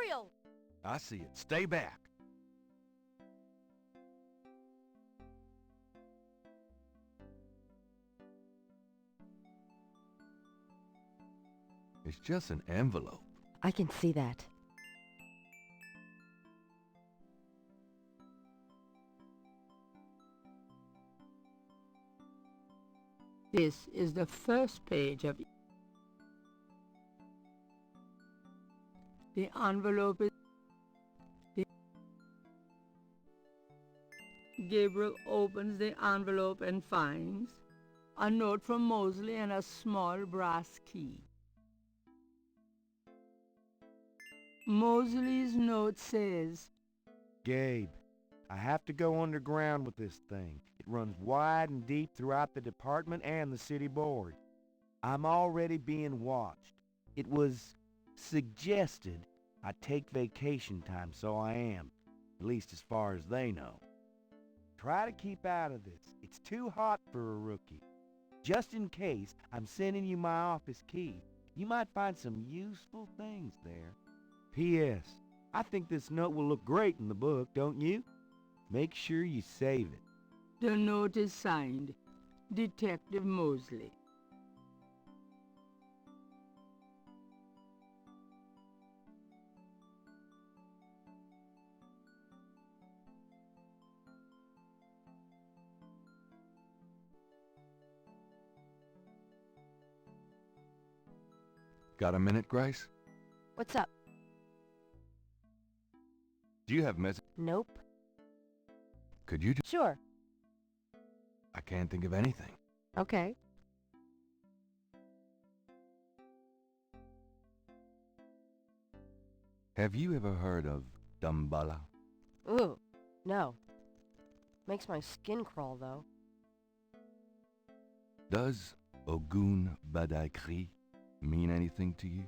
Gabriel! I see it. Stay back. It's just an envelope. I can see that. This is the first page of the envelope. Gabriel opens the envelope and finds a note from Mosley and a small brass key. Mosley's note says, Gabe, I have to go underground with this thing. It runs wide and deep throughout the department and the city board. I'm already being watched. It was suggested I take vacation time, so I am, at least as far as they know. Try to keep out of this. It's too hot for a rookie. Just in case, I'm sending you my office key. You might find some useful things there. P.S. I think this note will look great in the book, don't you? Make sure you save it. the note is signed, Detective Mosley. Got a minute, Grace? What's up? Do you have message? Nope. Could you do? Sure. I can't think of anything. Okay. Have you ever heard of Damballa? Ooh, no. Makes my skin crawl, though. Does Ogun Badaikri mean anything to you?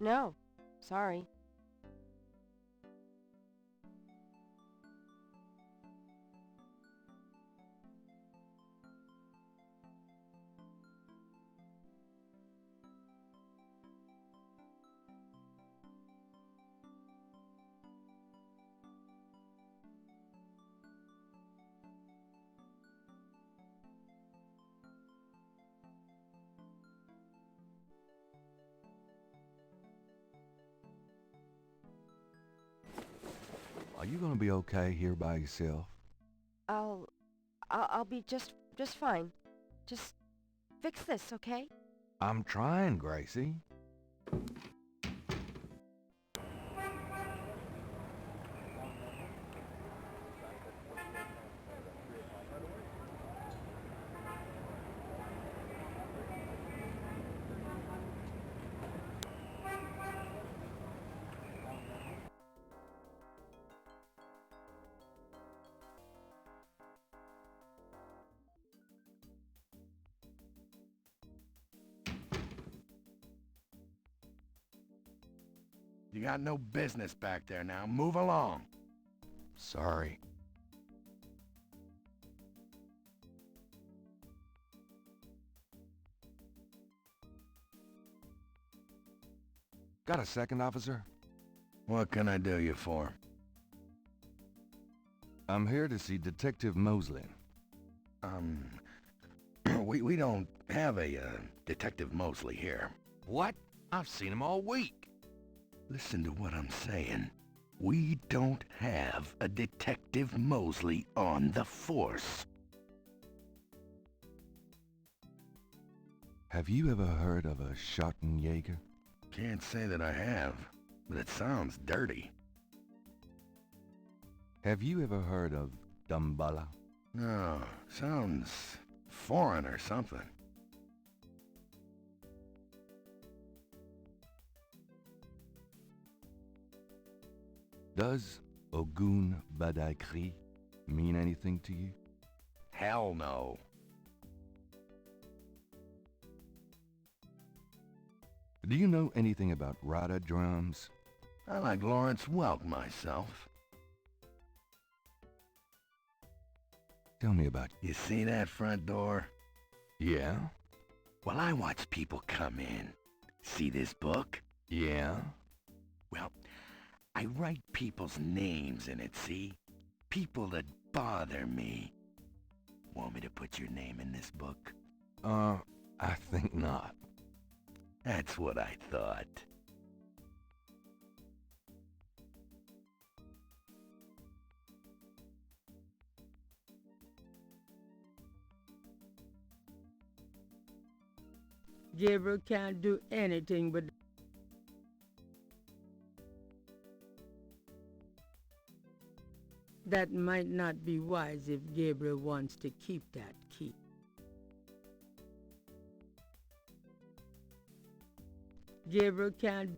No. Sorry. Are you gonna be okay here by yourself? I'll be just fine. Just fix this, okay? I'm trying, Gracie. You got no business back there now. Move along. Sorry. Got a second, officer? What can I do you for? I'm here to see Detective Mosley. We don't have a, Detective Mosley here. What? I've seen him all week. Listen to what I'm saying. We don't have a Detective Mosley on the force. Have you ever heard of a Schottenjäger? Can't say that I have, but it sounds dirty. Have you ever heard of Damballa? No, sounds foreign or something. Does Ogun Badaikri mean anything to you? Hell no. Do you know anything about Rada drums? I like Lawrence Welk myself. Tell me about You see that front door? Yeah? Well, I watch people come in. See this book? Yeah? Well, I write people's names in it, see? People that bother me. Want me to put your name in this book? I think not. That's what I thought. Gabriel can't do anything but... That might not be wise if Gabriel wants to keep that key. Gabriel can't...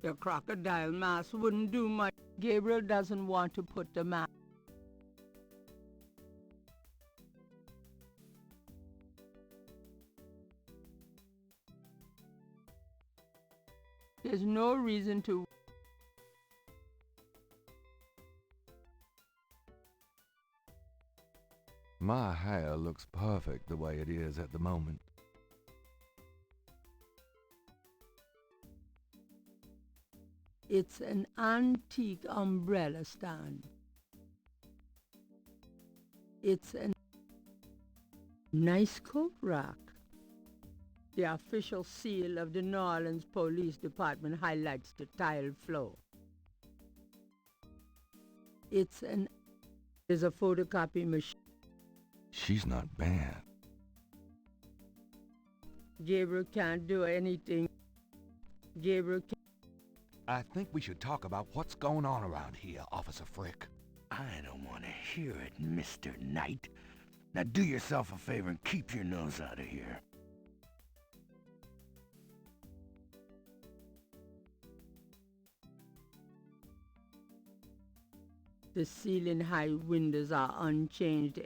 The crocodile mask wouldn't do much. Gabriel doesn't want to put the mask. There's no reason to... My hair looks perfect the way it is at the moment. It's an antique umbrella stand. It's a nice coat rack. The official seal of the New Orleans Police Department highlights the tile floor. There's a photocopy machine. She's not bad. Gabriel can't do anything. Gabriel can't... I think we should talk about what's going on around here, Officer Frick. I don't want to hear it, Mr. Knight. Now do yourself a favor and keep your nose out of here. The ceiling-high windows are unchanged.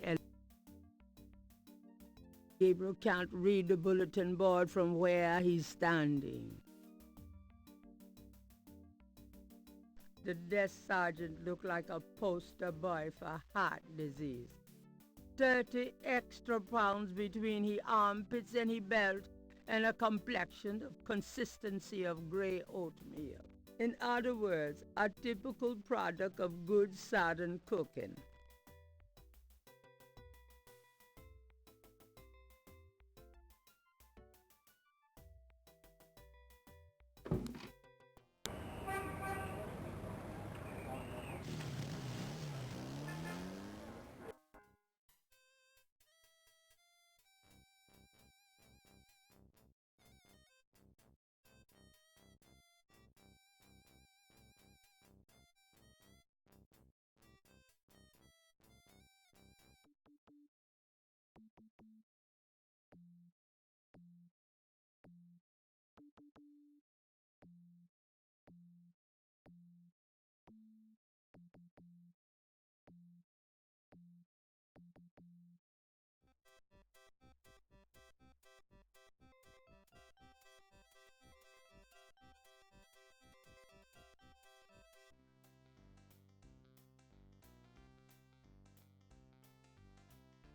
Gabriel can't read the bulletin board from where he's standing. The desk sergeant looked like a poster boy for heart disease. 30 extra pounds between his armpits and his belt, and a complexion of consistency of grey oatmeal. In other words, a typical product of good Southern cooking.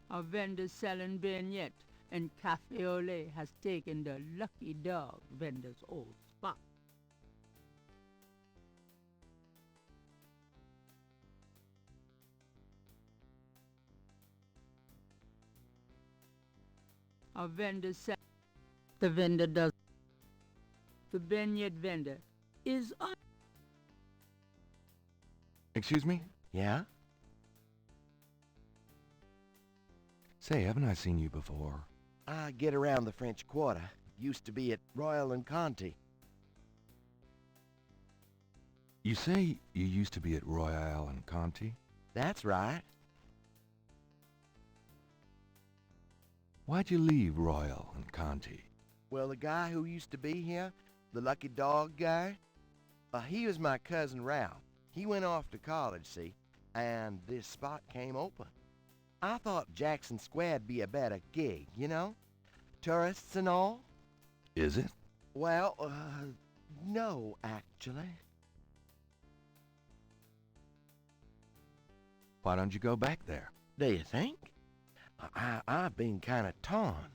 A vendor selling vignettes, and Cafe Ole has taken the Lucky Dog vendor's old spot. A vendor selling... The vendor does... The vignette vendor is on... Excuse me? Yeah? Say, haven't I seen you before? I get around the French Quarter. Used to be at Royal and Conti. You say you used to be at Royale and Conti? That's right. Why'd you leave Royal and Conti? Well, the guy who used to be here, the Lucky Dog guy, he was my cousin Ralph. He went off to college, see, and this spot came open. I thought Jackson Square'd be a better gig, you know? Tourists and all? Is it? Well, no, actually. Why don't you go back there? Do you think? I've been kind of torn.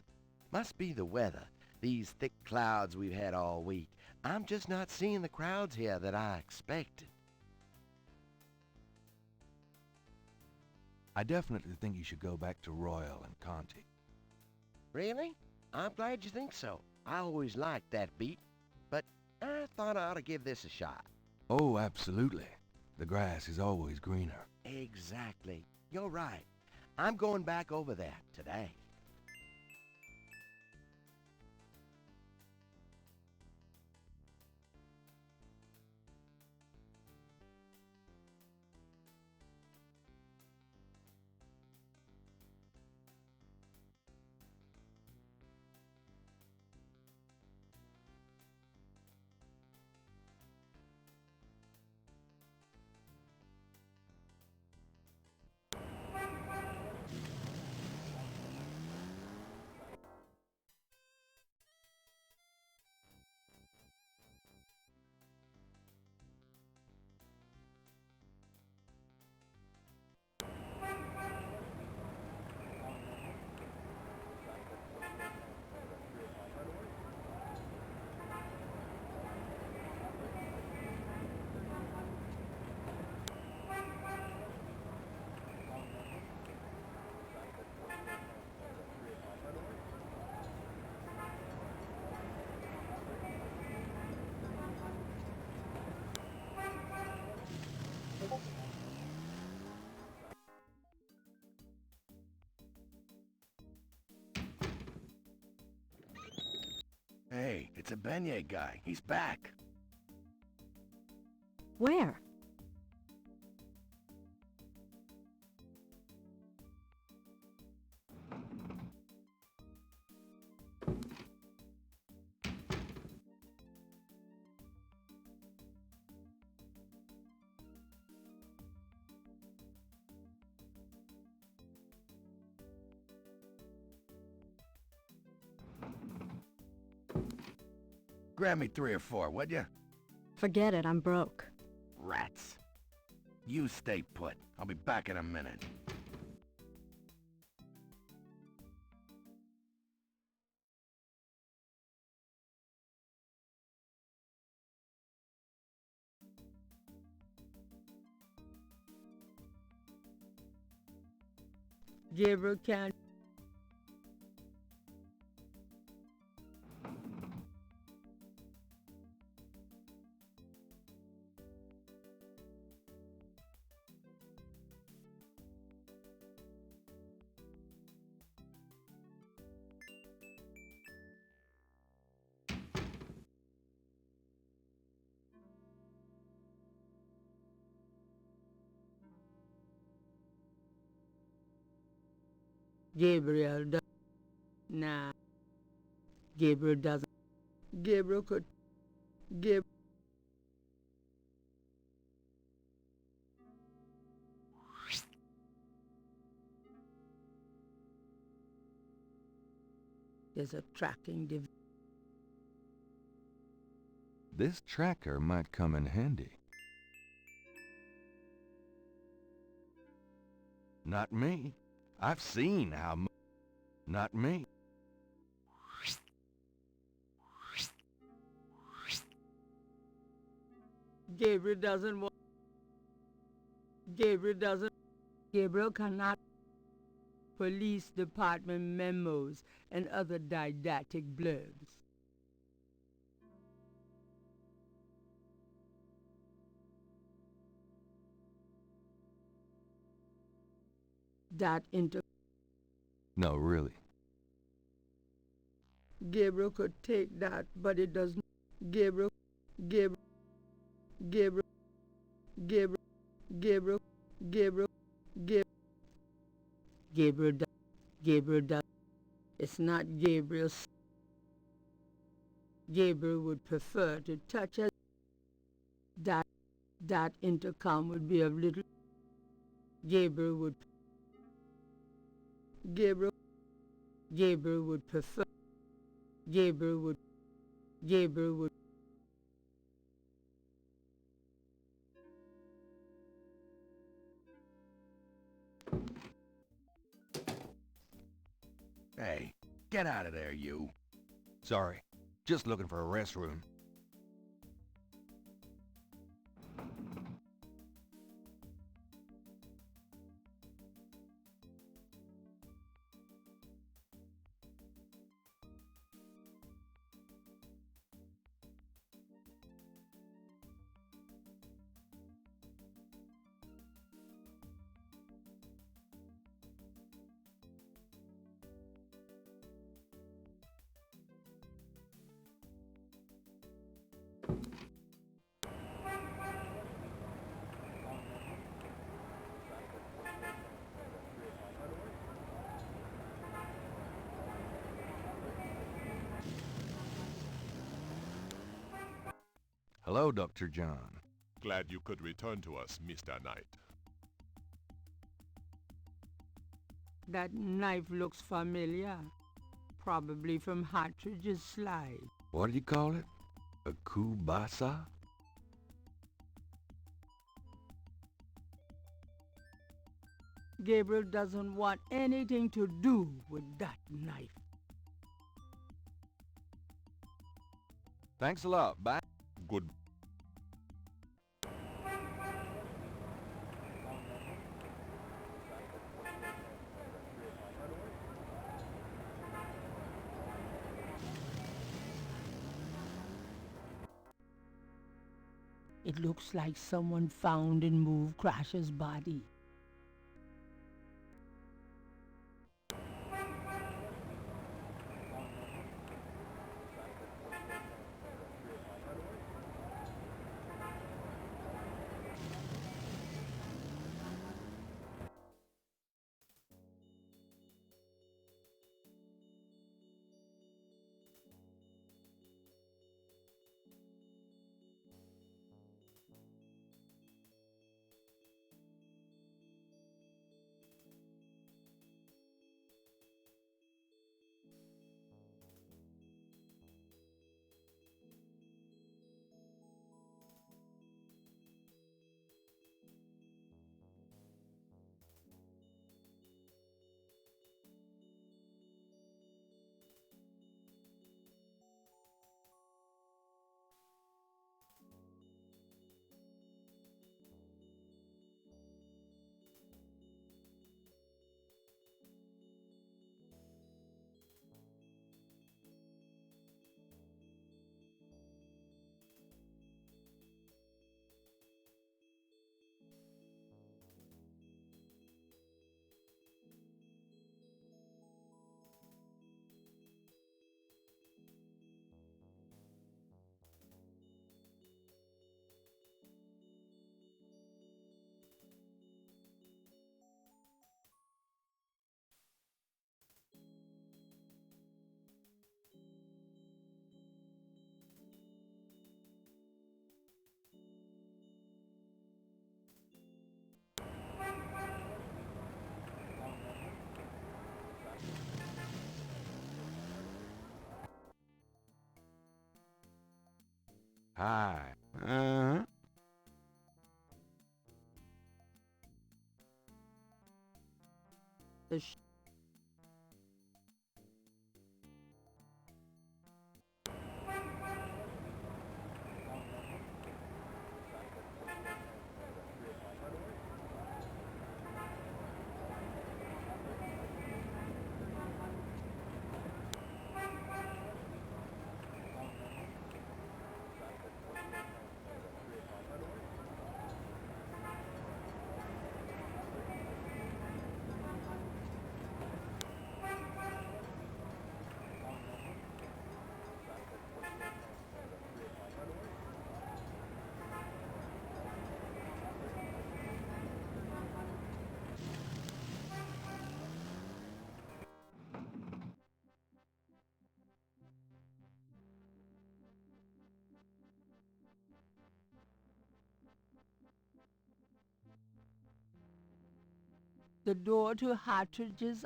Must be the weather. These thick clouds we've had all week. I'm just not seeing the crowds here that I expected. I definitely think you should go back to Royal and Conti. Really? I'm glad you think so. I always liked that beat, but I thought I ought to give this a shot. Oh, absolutely. The grass is always greener. Exactly. You're right. I'm going back over there today. Hey, it's a beignet guy. He's back. Where? Grab me 3 or 4, would you? Forget it, I'm broke. Rats. You stay put. I'll be back in a minute. Gabriel can't. Gabriel does. Nah. Gabriel doesn't. Gabriel could. Gabriel. There's a tracking device. This tracker might come in handy. Not me. I've seen how Not me. Gabriel doesn't want. Gabriel doesn't. Gabriel cannot. Police department memos and other didactic blurbs. That No, really. Gabriel could take that, but it doesn't. Gabriel, Gabriel, Gabriel, Gabriel, Gabriel, Gabriel, Gabriel, Gabriel, Gabriel. It's not Gabriel's. Gabriel would prefer to touch us. That intercom would be of little. Gabriel would. Gabriel would prefer. Gabriel would... Gabriel would... Hey, get out of there, you. Sorry, just looking for a restroom. Hello, Dr. John. Glad you could return to us, Mr. Knight. That knife looks familiar. Probably from Hartridge's slide. What did you call it? A kubasa? Gabriel doesn't want anything to do with that knife. Thanks a lot. Bye. Good. It looks like someone found and moved Crasher's body. Hi. Uh-huh. The The door to Hartridge's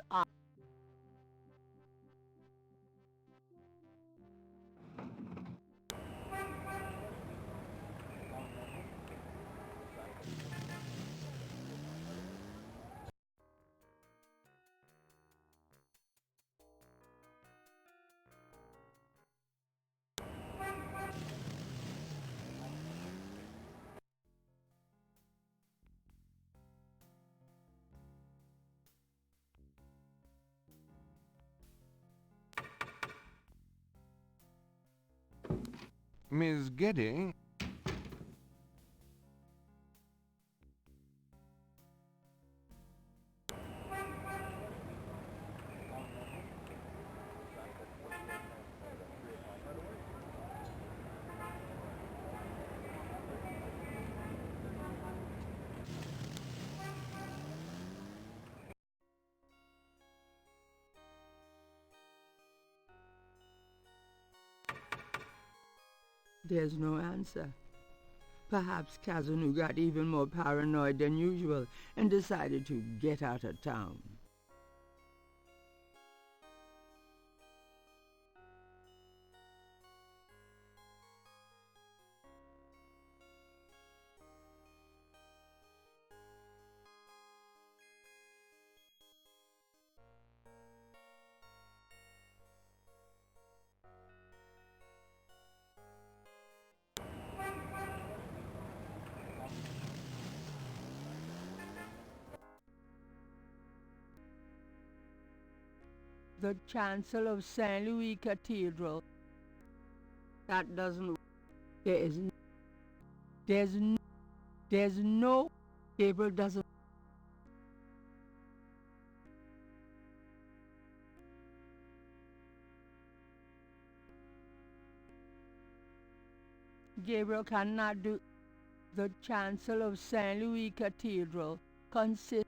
Miss Getty? There's no answer. Perhaps Kazunu got even more paranoid than usual and decided to get out of town. The chancel of St. Louis Cathedral. That doesn't... There is... There's no... Gabriel doesn't... Gabriel cannot do... The chancel of St. Louis Cathedral consists...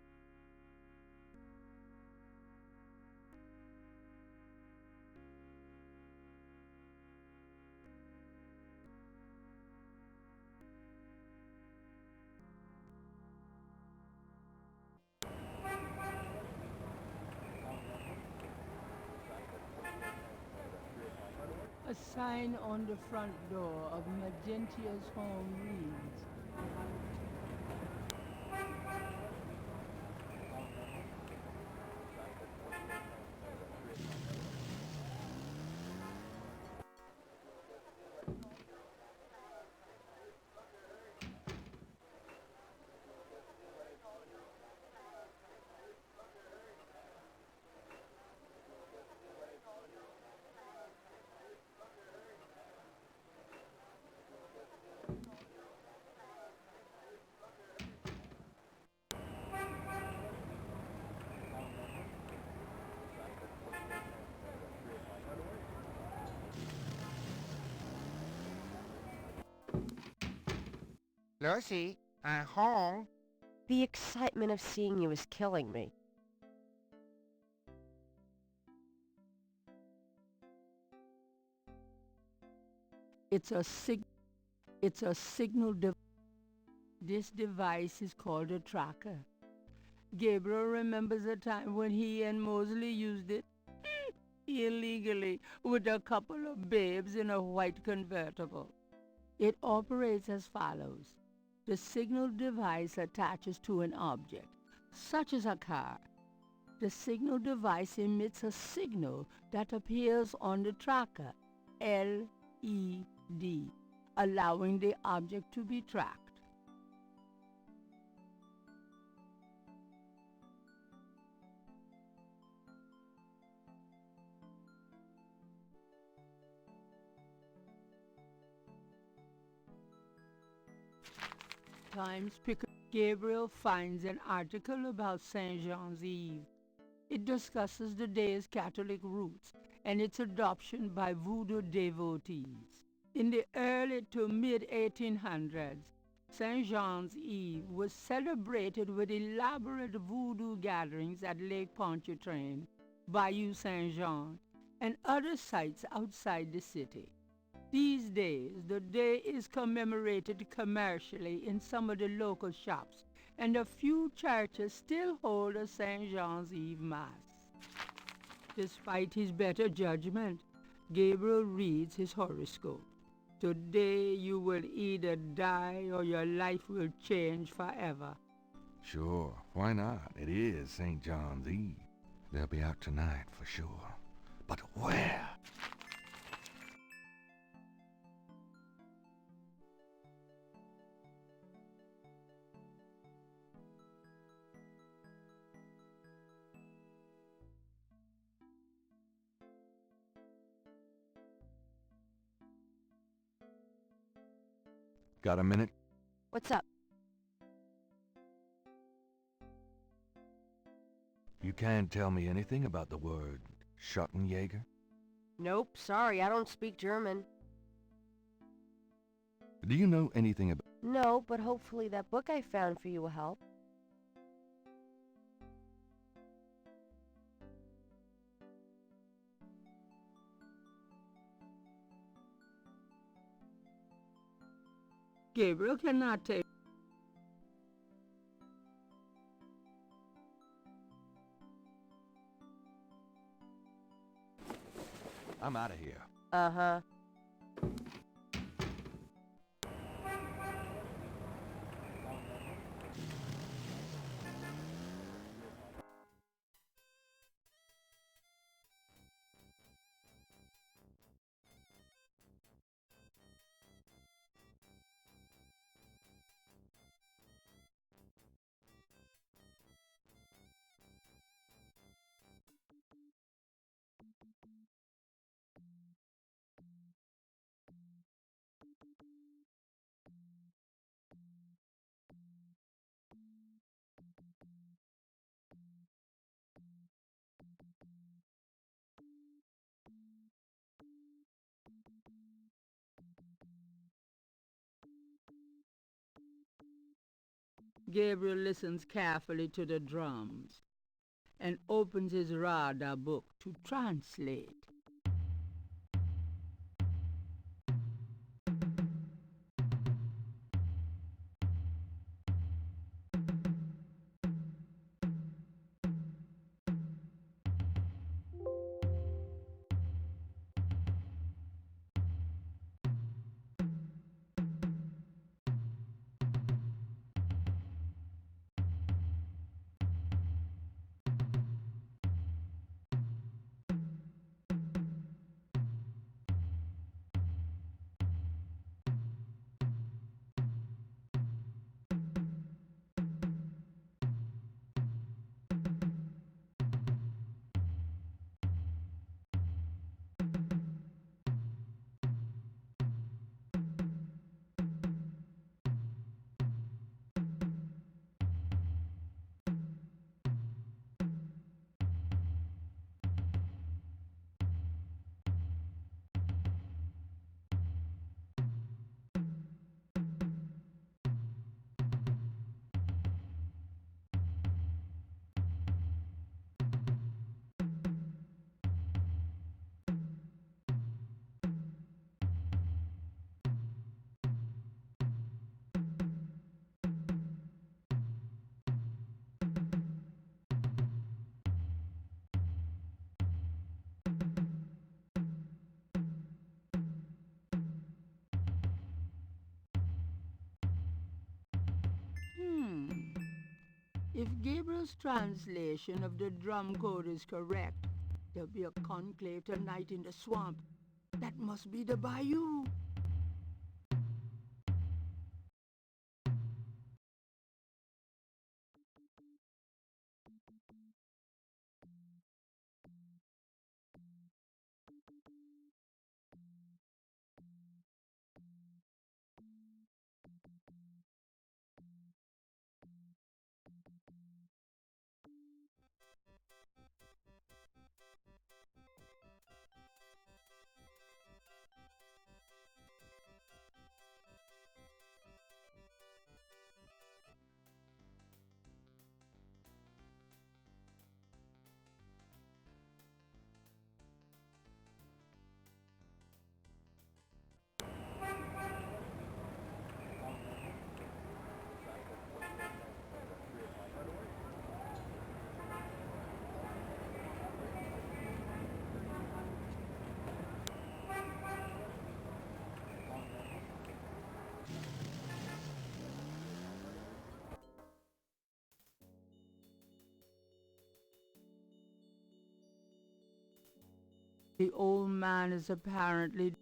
A sign on the front door of Magentia's home reads, Lucy, I'm home. The excitement of seeing you is killing me. It's a signal device. This device is called a tracker. Gabriel remembers a time when he and Mosley used it illegally with a couple of babes in a white convertible. It operates as follows. The signal device attaches to an object, such as a car. The signal device emits a signal that appears on the tracker, LED, allowing the object to be tracked. Times picker Gabriel finds an article about St. Jean's Eve. It discusses the day's Catholic roots and its adoption by voodoo devotees. In the early to mid-1800s, St. Jean's Eve was celebrated with elaborate voodoo gatherings at Lake Pontchartrain, Bayou St. Jean, and other sites outside the city. These days, the day is commemorated commercially in some of the local shops, and a few churches still hold a St. Jean's Eve Mass. Despite his better judgment, Gabriel reads his horoscope. Today you will either die or your life will change forever. Sure, why not? It is St. John's Eve. They'll be out tonight for sure. But where? Got a minute? What's up? You can't tell me anything about the word Schottenjäger? Nope, sorry, I don't speak German. Do you know anything about... No, but hopefully that book I found for you will help. Gabriel cannot take... I'm out of here. Uh-huh. Gabriel listens carefully to the drums and opens his radar book to translate. If Gabriel's translation of the drum code is correct, there'll be a conclave tonight in the swamp. That must be the bayou. The old man is apparently...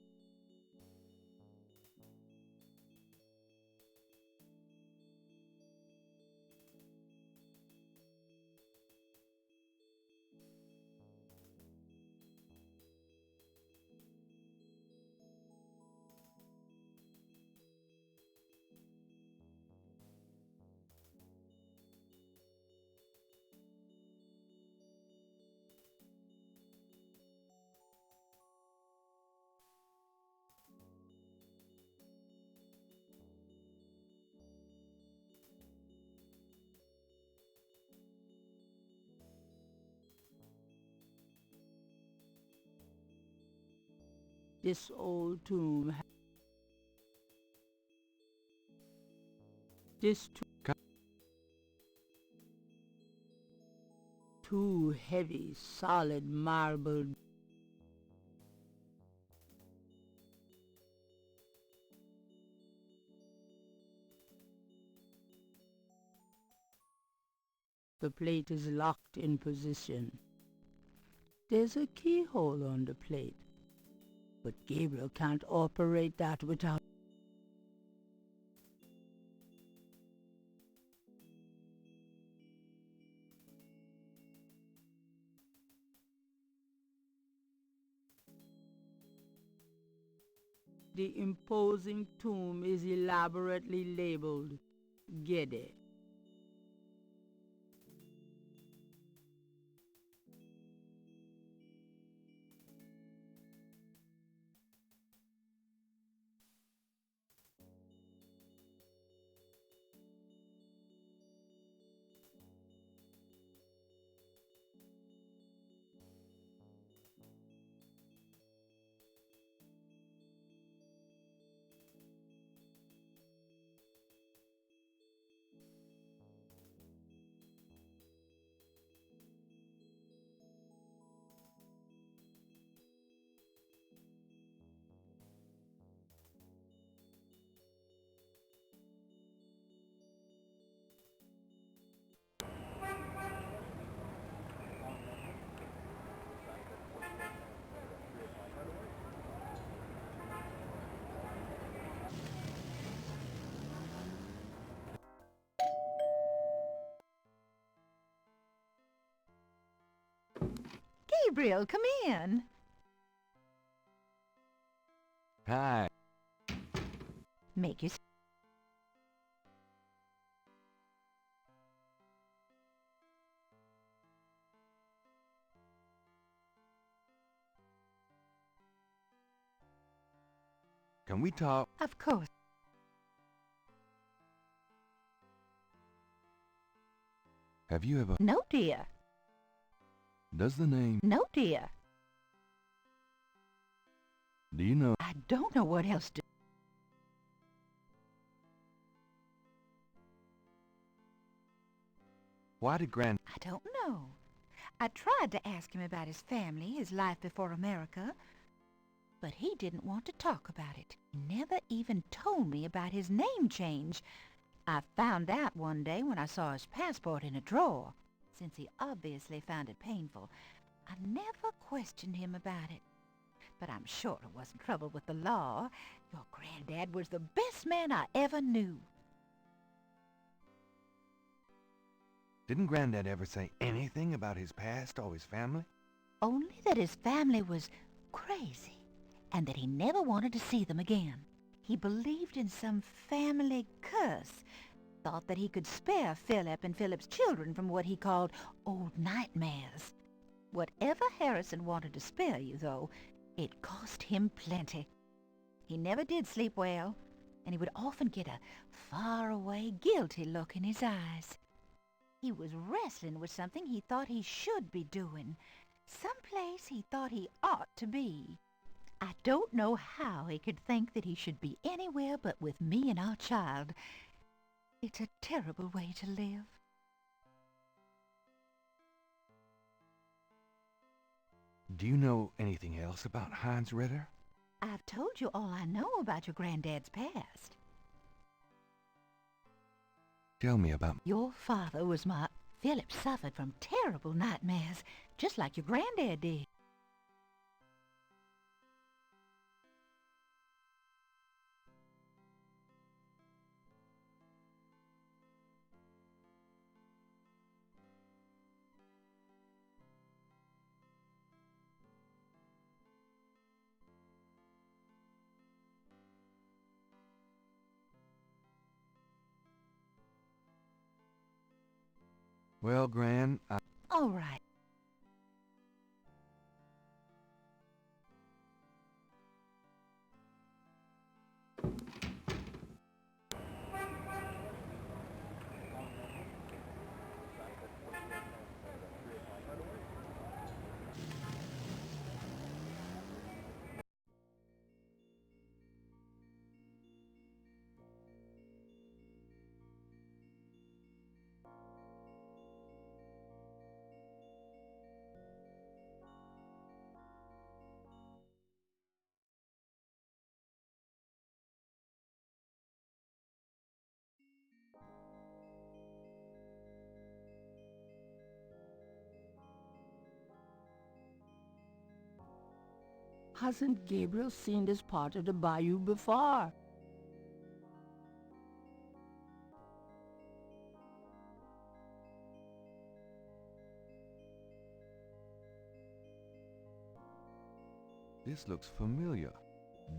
This old tomb... This tomb... Two heavy, solid marble... The plate is locked in position. There's a keyhole on the plate, but Gabriel can't operate that without... The imposing tomb is elaborately labeled Gede. Gabriel, come in. Hi. Make you... Can we talk? Of course. Have you ever... No, dear. Does the name... No, dear. Do you know... I don't know what else to... Why did Grand... I don't know. I tried to ask him about his family, his life before America, but he didn't want to talk about it. He never even told me about his name change. I found out one day when I saw his passport in a drawer. Since he obviously found it painful, I never questioned him about it. But I'm sure it wasn't trouble with the law. Your granddad was the best man I ever knew. Didn't Granddad ever say anything about his past or his family? Only that his family was crazy, and that he never wanted to see them again. He believed in some family curse, thought that he could spare Philip and Philip's children from what he called old nightmares. Whatever Harrison wanted to spare you, though, it cost him plenty. He never did sleep well, and he would often get a far-away, guilty look in his eyes. He was wrestling with something he thought he should be doing, someplace he thought he ought to be. I don't know how he could think that he should be anywhere but with me and our child. It's a terrible way to live. Do you know anything else about Heinz Ritter? I've told you all I know about your granddad's past. Tell me about... Your father was my... Philip suffered from terrible nightmares, just like your granddad did. Well, Gran, All right. Hasn't Gabriel seen this part of the bayou before? This looks familiar.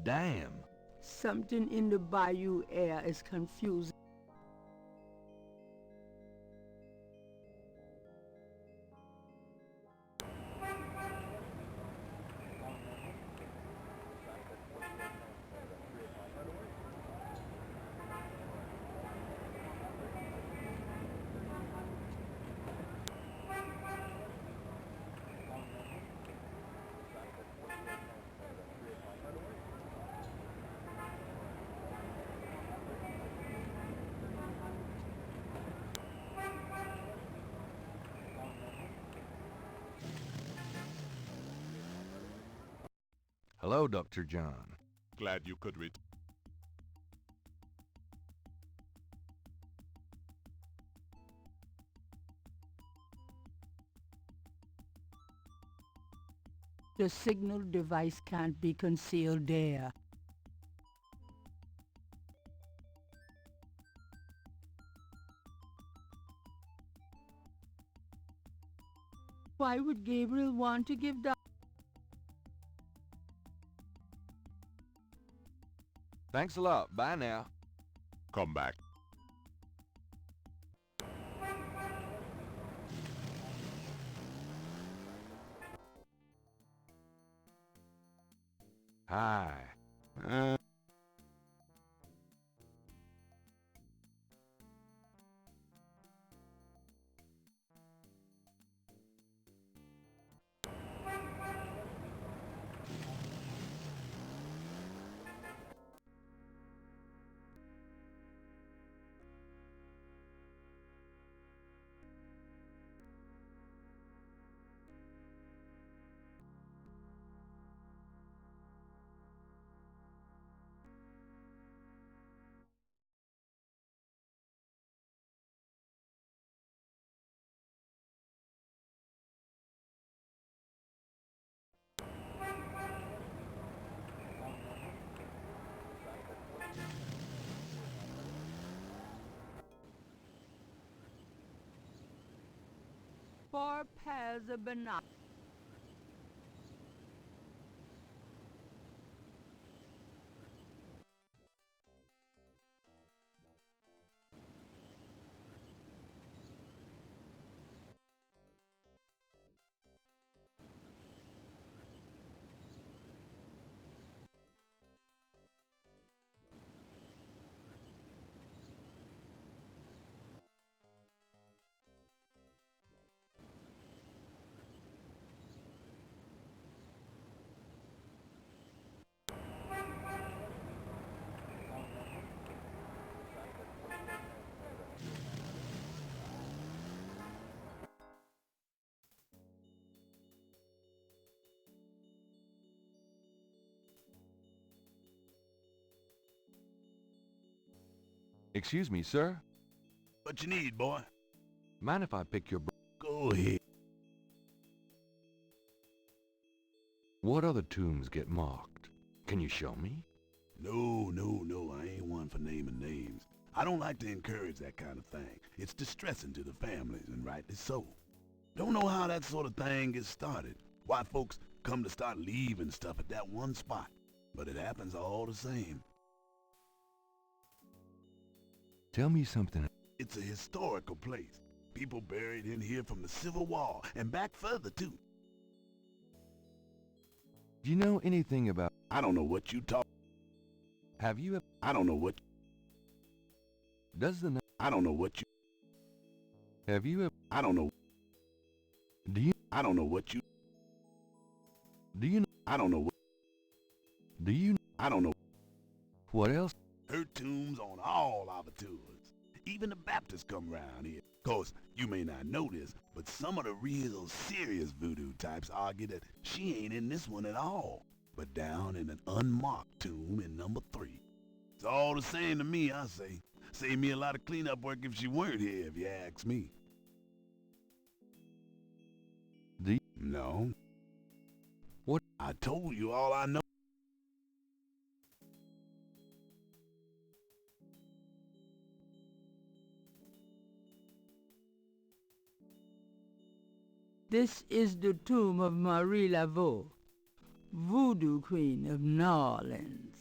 Damn! Something in the bayou air is confusing. Hello, Dr. John. Glad you could The signal device can't be concealed there. Why would Gabriel want to give the... Thanks a lot. Bye now. come back. Hi. Four pairs of binoculars. Excuse me, sir. What you need, boy? Mind if I pick your Go ahead. What other tombs get marked? Can you show me? No, I ain't one for naming names. I don't like to encourage that kind of thing. It's distressing to the families, and rightly so. Don't know how that sort of thing gets started. Why folks come to start leaving stuff at that one spot. But it happens all the same. Tell me something. It's a historical place. People buried in here from the Civil War, and back further, too. Do you know anything about... I don't know what you talk... Have you... I don't know what... Does the... I don't know what you... Have you... I don't know... Do you... I don't know what you... Do you... I don't know what... Do you... I don't know... What else? Her tombs on all our tours. Even the Baptists come round here. Course, you may not know this, but some of the real serious voodoo types argue that she ain't in this one at all, but down in an unmarked tomb in number 3. It's all the same to me, I say. Save me a lot of cleanup work if she weren't here, if you ask me. Do you... No. What? I I told you all I know. This is the tomb of Marie Laveau, Voodoo Queen of New Orleans.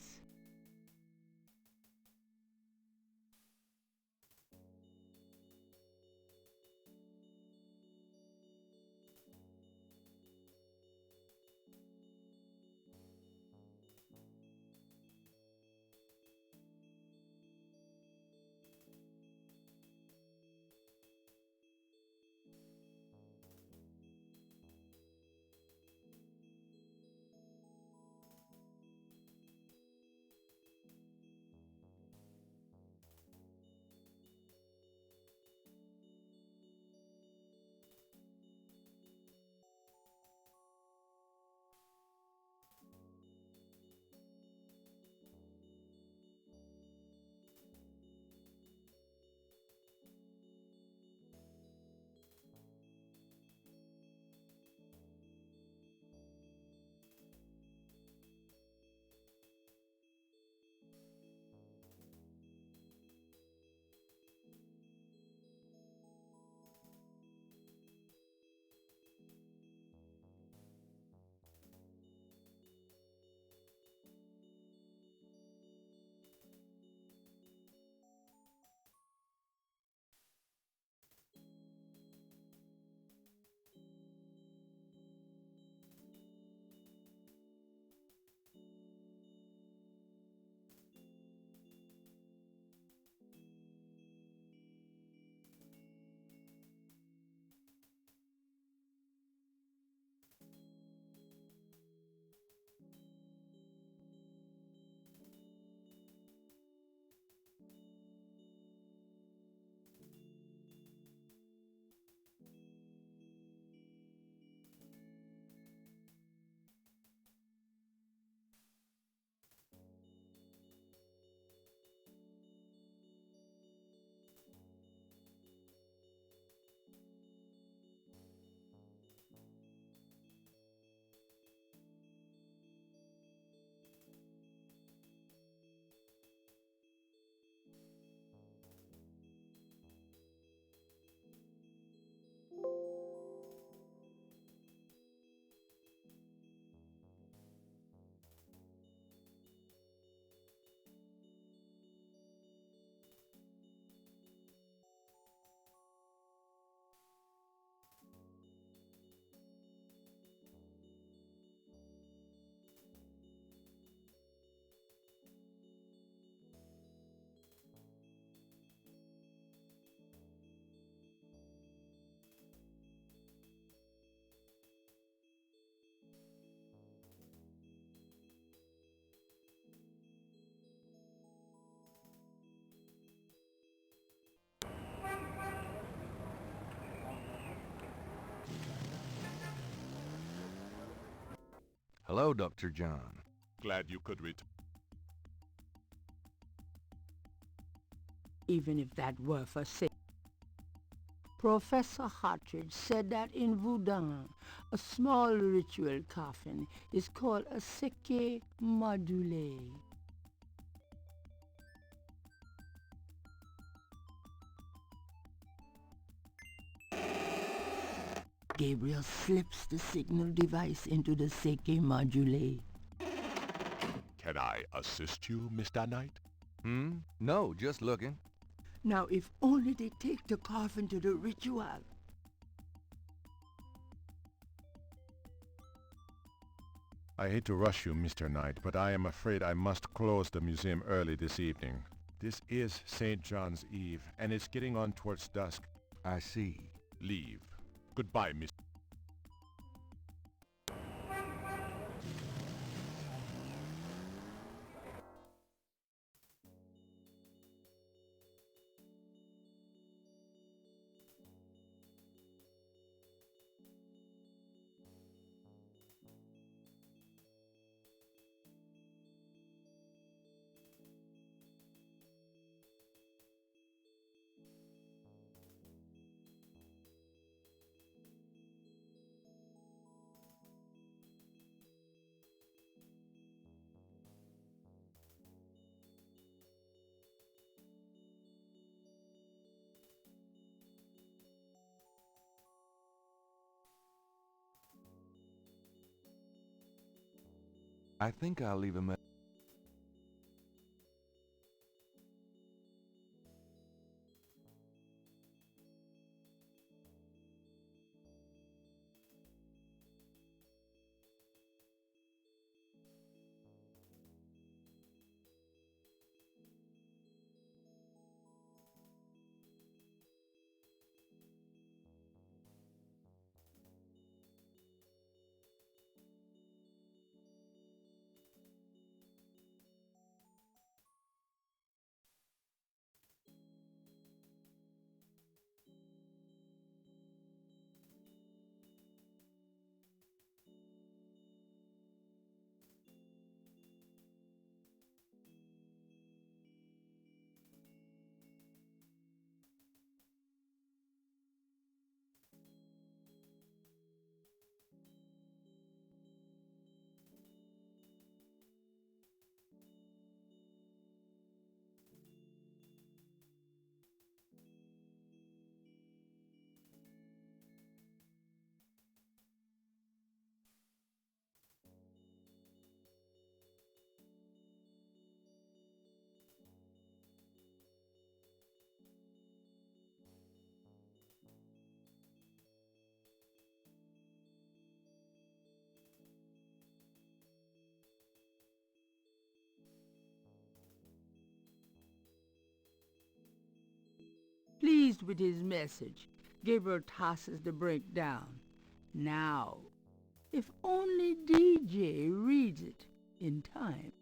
Hello, Dr. John. Glad you could return. Even if that were for sake. Professor Hartridge said that in Voodoo, a small ritual coffin is called a seke module. Gabriel slips the signal device into the seke module. Can I assist you, Mr. Knight? No, just looking. Now, if only they take the coffin to the ritual. I hate to rush you, Mr. Knight, but I am afraid I must close the museum early this evening. This is St. John's Eve, and it's getting on towards dusk. I see. Leave. Goodbye, Miss. I think I'll leave him at... Pleased with his message, Gabriel tosses the brick down. Now, if only DJ reads it in time.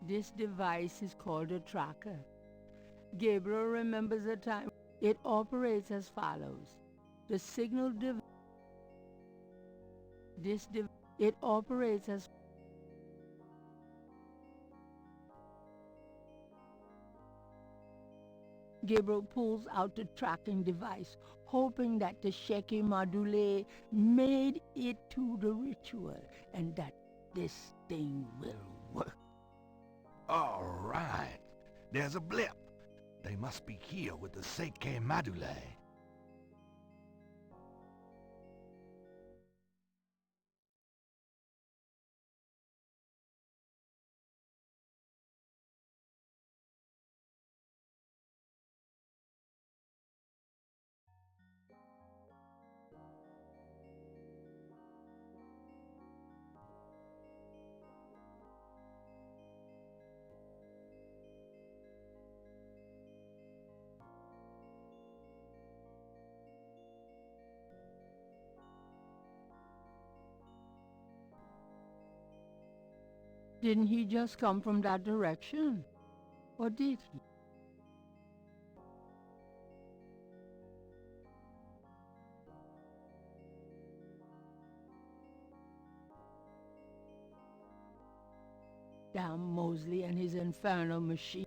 This device is called a tracker. Gabriel remembers a time. It operates as follows. The signal it operates as Gabriel pulls out the tracking device, hoping that the Sheki Madule made it to the ritual and that this thing will work. All right. There's a blip. They must be here with the Seike Madule. Didn't he just come from that direction? Or did he? Damn Mosley and his infernal machine.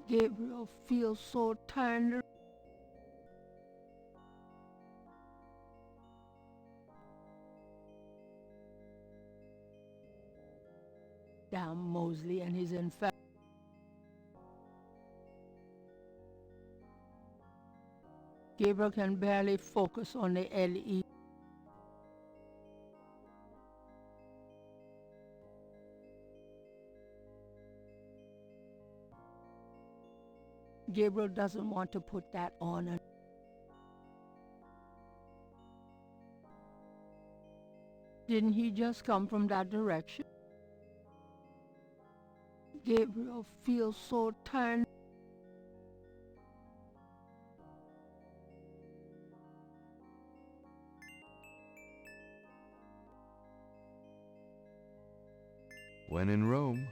Gabriel feels so turned. Damn Mosley and his infernal. Gabriel can barely focus on the LED. Gabriel doesn't want to put that on. Didn't he just come from that direction? Gabriel feels so turned. When in Rome.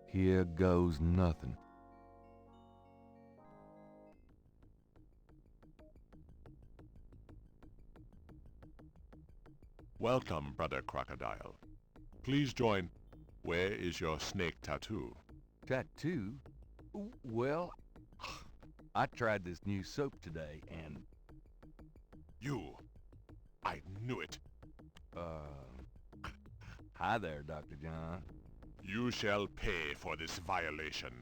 Here goes nothing. Welcome, Brother Crocodile. Please join. Where is your snake tattoo? Tattoo? Well, I tried this new soap today and... You! I knew it! Hi there, Dr. John. You shall pay for this violation.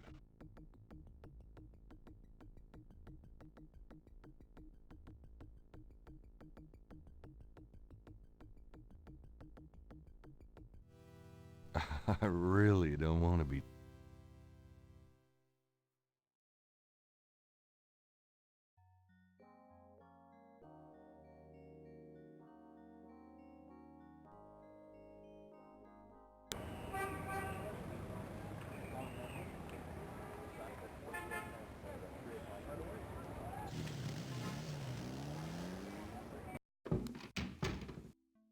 I really don't want to be...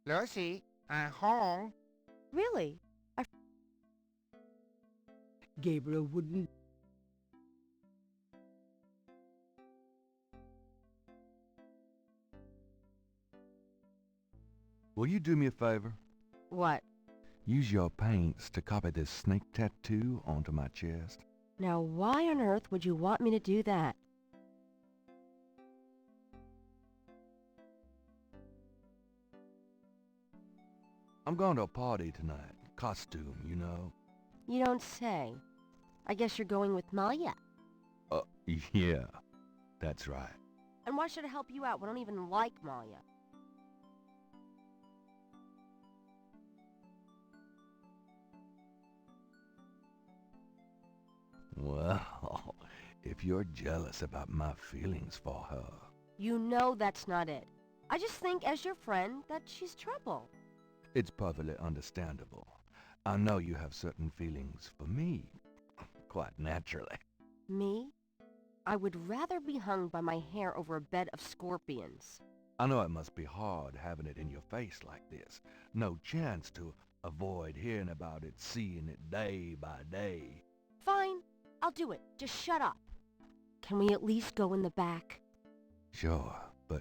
Lucy, I'm home. Really? Gabriel wouldn't. Will you do me a favor? What? Use your paints to copy this snake tattoo onto my chest. Now why on earth would you want me to do that? I'm going to a party tonight. Costume, you know. You don't say. I guess you're going with Malia. Yeah, that's right. And why should I help you out? We don't even like Malia. Well, if you're jealous about my feelings for her... You know that's not it. I just think, as your friend, that she's trouble. It's perfectly understandable. I know you have certain feelings for me. Quite naturally. Me? I would rather be hung by my hair over a bed of scorpions. I know it must be hard having it in your face like this. No chance to avoid hearing about it, seeing it day by day. Fine, I'll do it. Just shut up. Can we at least go in the back? Sure, but...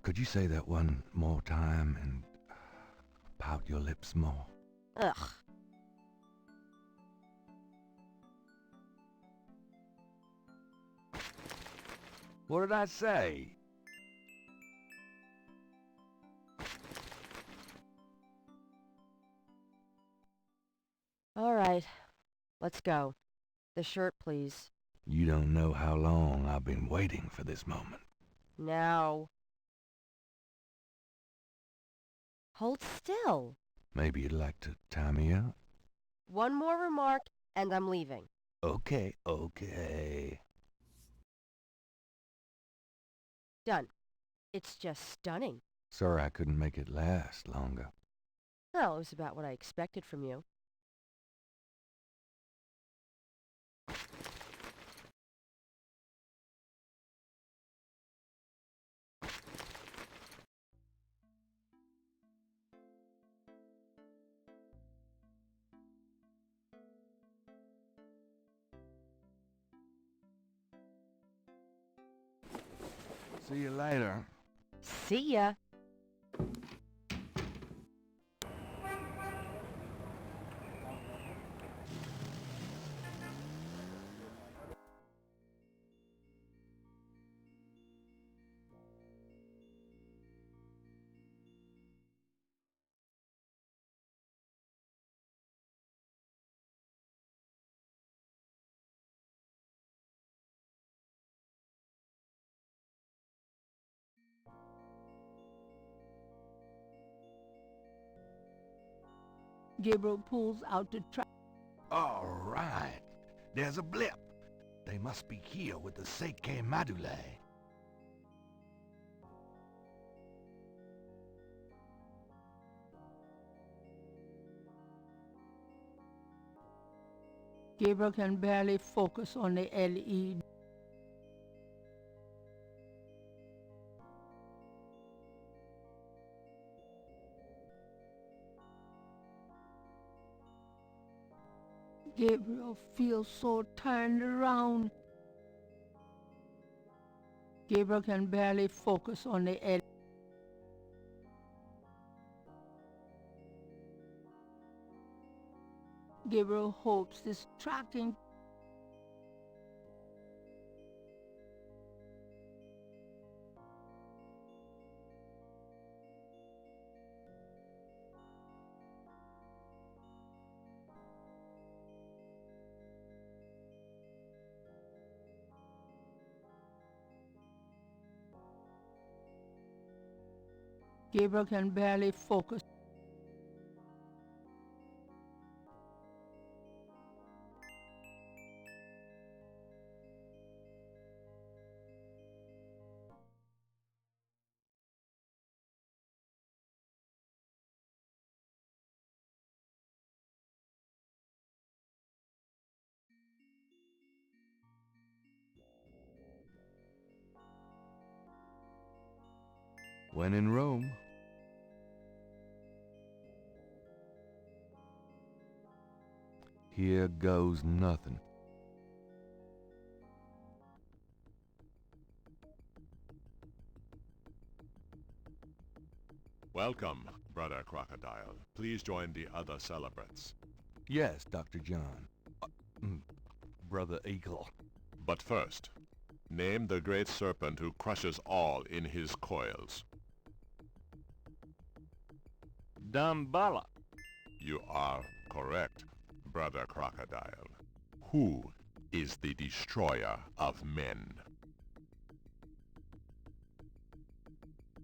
could you say that one more time and pout your lips more? Ugh. What did I say? All right, let's go. The shirt, please. You don't know how long I've been waiting for this moment. Now. Hold still. Maybe you'd like to tie me up? One more remark, and I'm leaving. Okay, okay. Done. It's just stunning. Sorry I couldn't make it last longer. Well, it was about what I expected from you. See you later. See ya. Gabriel pulls out the trap. All right. There's a blip. They must be here with the Seke Madule. Gabriel can barely focus on the LED. Gabriel feels so turned around. Gabriel can barely focus on the edge. Gabriel hopes this tracking Gabriel can barely focus. When in Rome. Here goes nothing. Welcome, Brother Crocodile. Please join the other celebrants. Yes, Dr. John. Brother Eagle. But first, name the great serpent who crushes all in his coils. Damballa. You are correct, Brother Crocodile. Who is the destroyer of men?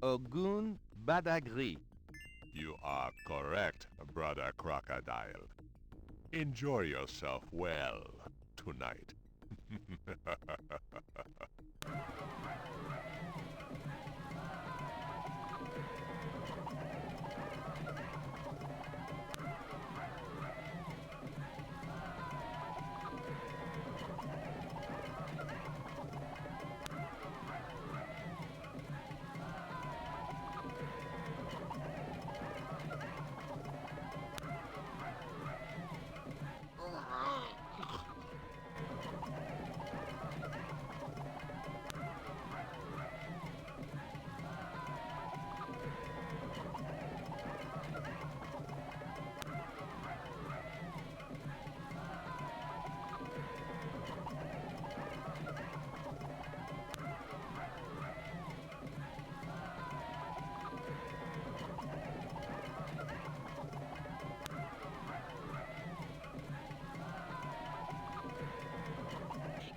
Ogun Badagri. You are correct, Brother Crocodile. Enjoy yourself well tonight.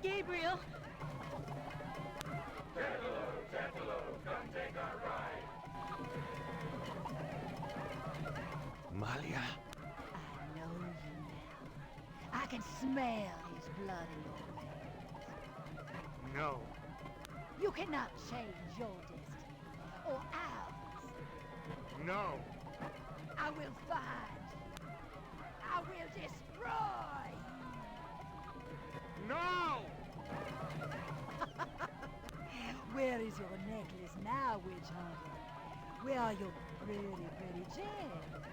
Gabriel! Malia. I know you now. I can smell his blood in your veins. No. You cannot change your destiny, or ours. No. I will find you. I will destroy you. No! Where is your necklace now, witch hunter? Where are your pretty gems?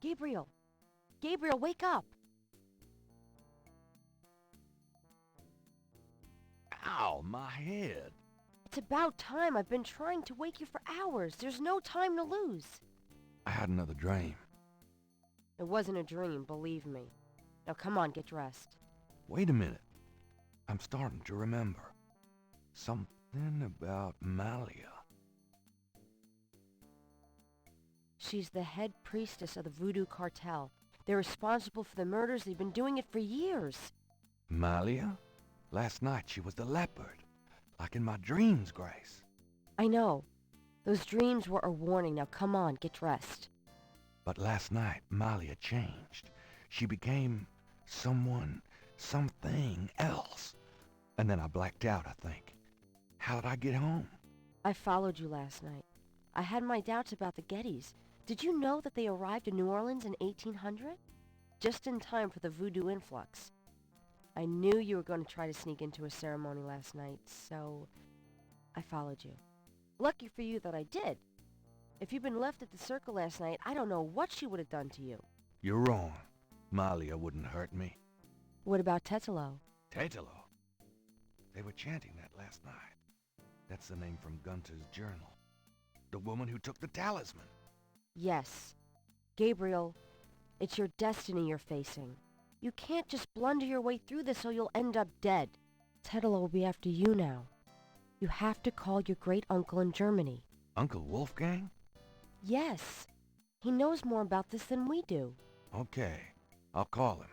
Gabriel! Gabriel, wake up! Ow, my head. It's about time. I've been trying to wake you for hours. There's no time to lose. I had another dream. It wasn't a dream, believe me. Now come on, get dressed. Wait a minute. I'm starting to remember. Something about Malia. She's the head priestess of the voodoo cartel. They're responsible for the murders. They've been doing it for years. Malia? Last night she was the leopard. Like in my dreams, Grace. I know. Those dreams were a warning. Now come on, get dressed. But last night, Malia changed. She became something else. And then I blacked out, I think. How did I get home? I followed you last night. I had my doubts about the Gettys. Did you know that they arrived in New Orleans in 1800? Just in time for the voodoo influx. I knew you were going to try to sneak into a ceremony last night, so I followed you. Lucky for you that I did. If you'd been left at the circle last night, I don't know what she would have done to you. You're wrong. Malia wouldn't hurt me. What about Tetelo? Tetelo? They were chanting that last night. That's the name from Gunter's journal. The woman who took the talisman. Yes. Gabriel, it's your destiny you're facing. You can't just blunder your way through this or you'll end up dead. Tetelo will be after you now. You have to call your great-uncle in Germany. Uncle Wolfgang? Yes. He knows more about this than we do. Okay, I'll call him.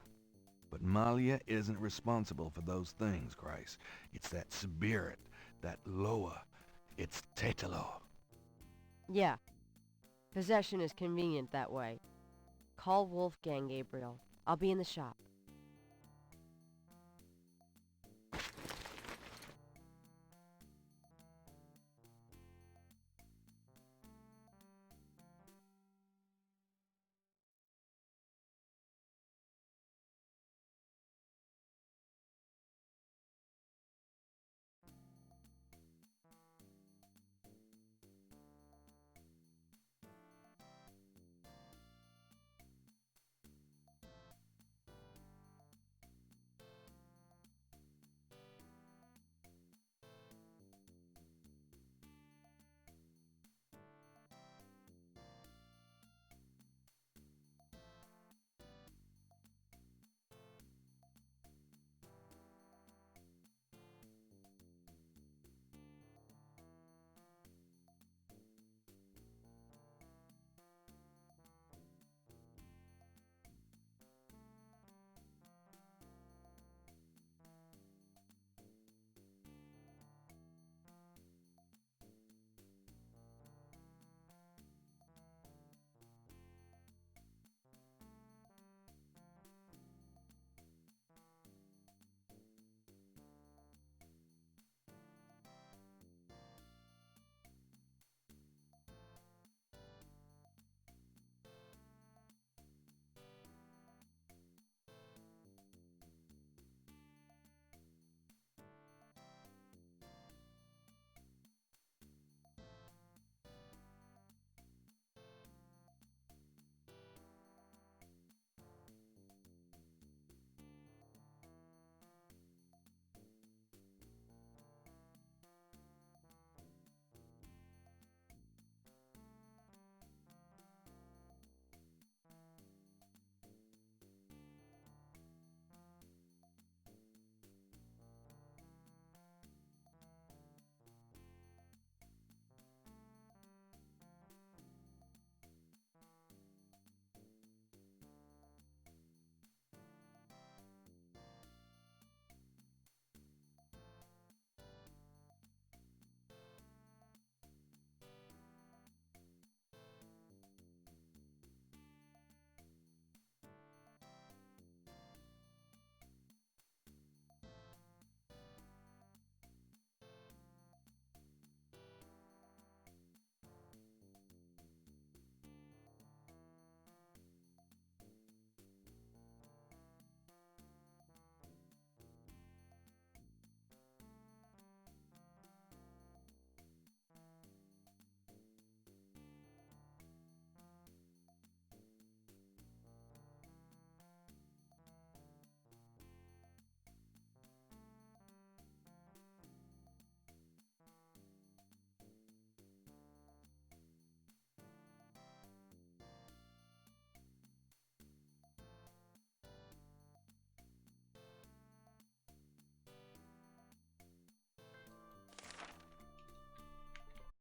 But Malia isn't responsible for those things, Christ. It's that spirit, that Loa. It's Tetelo. Yeah. Possession is convenient that way. Call Wolfgang, Gabriel. I'll be in the shop.